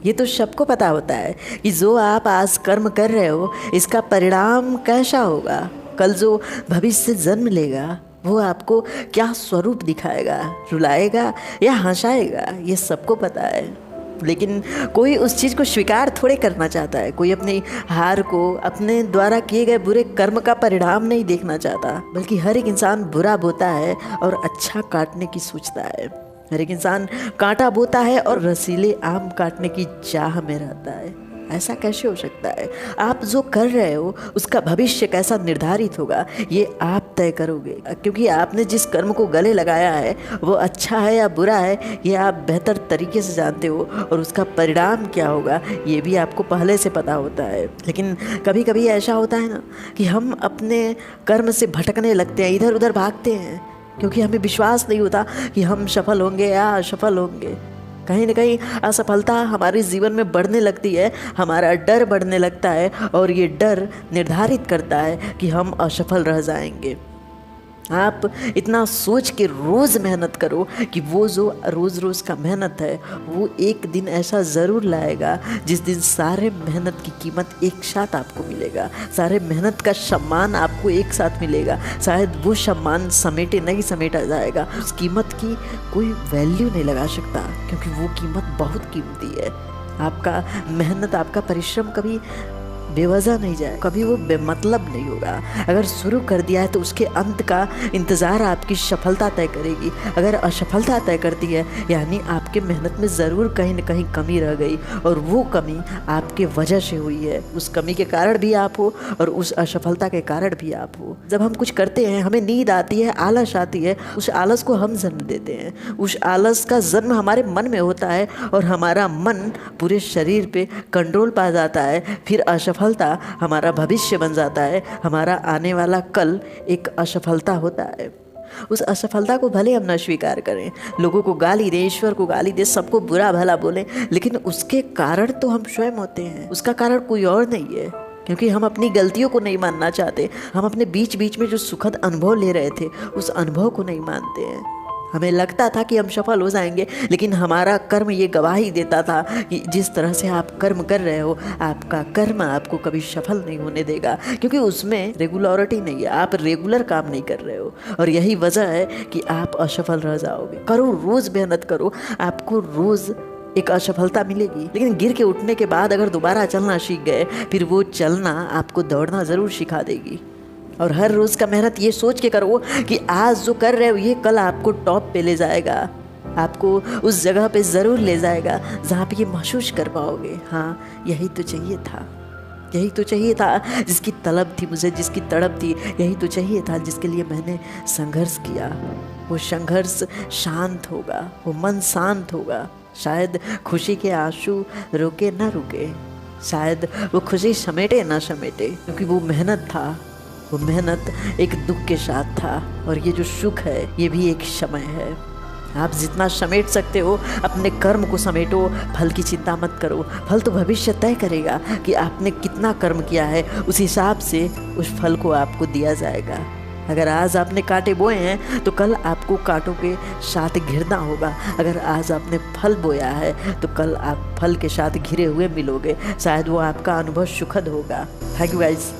ये तो सबको पता होता है कि जो आप आज कर्म कर रहे हो इसका परिणाम कैसा होगा। कल जो भविष्य जन्म लेगा वो आपको क्या स्वरूप दिखाएगा, रुलाएगा या हंसाएगा, ये सबको पता है। लेकिन कोई उस चीज़ को स्वीकार थोड़े करना चाहता है। कोई अपनी हार को, अपने द्वारा किए गए बुरे कर्म का परिणाम नहीं देखना चाहता, बल्कि हर एक इंसान बुरा बोता है और अच्छा काटने की सोचता है। हर एक इंसान कांटा बोता है और रसीले आम काटने की चाह में रहता है। ऐसा कैसे हो सकता है? आप जो कर रहे हो उसका भविष्य कैसा निर्धारित होगा ये आप तय करोगे, क्योंकि आपने जिस कर्म को गले लगाया है वो अच्छा है या बुरा है ये आप बेहतर तरीके से जानते हो, और उसका परिणाम क्या होगा ये भी आपको पहले से पता होता है। लेकिन कभी कभी ऐसा होता है ना कि हम अपने कर्म से भटकने लगते हैं, इधर उधर भागते हैं, क्योंकि हमें विश्वास नहीं होता कि हम सफल होंगे या असफल होंगे। कहीं ना कहीं असफलता हमारे जीवन में बढ़ने लगती है, हमारा डर बढ़ने लगता है, और ये डर निर्धारित करता है कि हम असफल रह जाएंगे। आप इतना सोच के रोज़ मेहनत करो कि वो जो रोज़ रोज़ का मेहनत है वो एक दिन ऐसा ज़रूर लाएगा जिस दिन सारे मेहनत की कीमत एक साथ आपको मिलेगा, सारे मेहनत का सम्मान आपको एक साथ मिलेगा। शायद वो सम्मान समेटे नहीं समेटा जाएगा, उस कीमत की कोई वैल्यू नहीं लगा सकता, क्योंकि वो कीमत बहुत कीमती है। आपका मेहनत, आपका परिश्रम कभी बेवजह नहीं जाए, कभी वो बेमतलब नहीं होगा। अगर शुरू कर दिया है तो उसके अंत का इंतज़ार आपकी सफलता तय करेगी। अगर असफलता तय करती है यानी आपके मेहनत में ज़रूर कहीं न कहीं कमी रह गई, और वो कमी आपके वजह से हुई है। उस कमी के कारण भी आप हो और उस असफलता के कारण भी आप हो। जब हम कुछ करते हैं, हमें नींद आती है, आलस आती है, उस आलस को हम जन्म देते हैं। उस आलस का जन्म हमारे मन में होता है और हमारा मन पूरे शरीर पे कंट्रोल पा जाता है। फिर असफलता हमारा भविष्य बन जाता है, हमारा आने वाला कल एक असफलता होता है। उस असफलता को भले हम न स्वीकार करें, लोगों को गाली दें, ईश्वर को गाली दें, सबको बुरा भला बोलें, लेकिन उसके कारण तो हम स्वयं होते हैं, उसका कारण कोई और नहीं है। क्योंकि हम अपनी गलतियों को नहीं मानना चाहते, हम अपने बीच बीच में जो सुखद अनुभव ले रहे थे उस अनुभव को नहीं मानते हैं। हमें लगता था कि हम सफल हो जाएंगे, लेकिन हमारा कर्म ये गवाही देता था कि जिस तरह से आप कर्म कर रहे हो आपका कर्म आपको कभी सफल नहीं होने देगा, क्योंकि उसमें रेगुलरिटी नहीं है, आप रेगुलर काम नहीं कर रहे हो, और यही वजह है कि आप असफल रह जाओगे। करो, रोज़ मेहनत करो, आपको रोज़ एक असफलता मिलेगी, लेकिन गिर के उठने के बाद अगर दोबारा चलना सीख गए फिर वो चलना आपको दौड़ना ज़रूर सिखा देगी। और हर रोज़ का मेहनत ये सोच के करो कि आज जो कर रहे हो ये कल आपको टॉप पे ले जाएगा, आपको उस जगह पे ज़रूर ले जाएगा जहाँ पे ये महसूस कर पाओगे, हाँ यही तो चाहिए था, यही तो चाहिए था जिसकी तलब थी मुझे, जिसकी तड़प थी, यही तो चाहिए था जिसके लिए मैंने संघर्ष किया। वो संघर्ष शांत होगा, वो मन शांत होगा। शायद खुशी के आंसू रुके ना रुके, शायद वो खुशी समेटे ना समेटे, क्योंकि वो मेहनत था, वो मेहनत एक दुख के साथ था, और ये जो सुख है ये भी एक समय है। आप जितना समेट सकते हो अपने कर्म को समेटो, फल की चिंता मत करो। फल तो भविष्य तय करेगा कि आपने कितना कर्म किया है, उस हिसाब से उस फल को आपको दिया जाएगा। अगर आज आपने कांटे बोए हैं तो कल आपको कांटों के साथ घिरना होगा। अगर आज आपने फल बोया है तो कल आप फल के साथ घिरे हुए मिलोगे। शायद वो आपका अनुभव सुखद होगा। Thank you guys.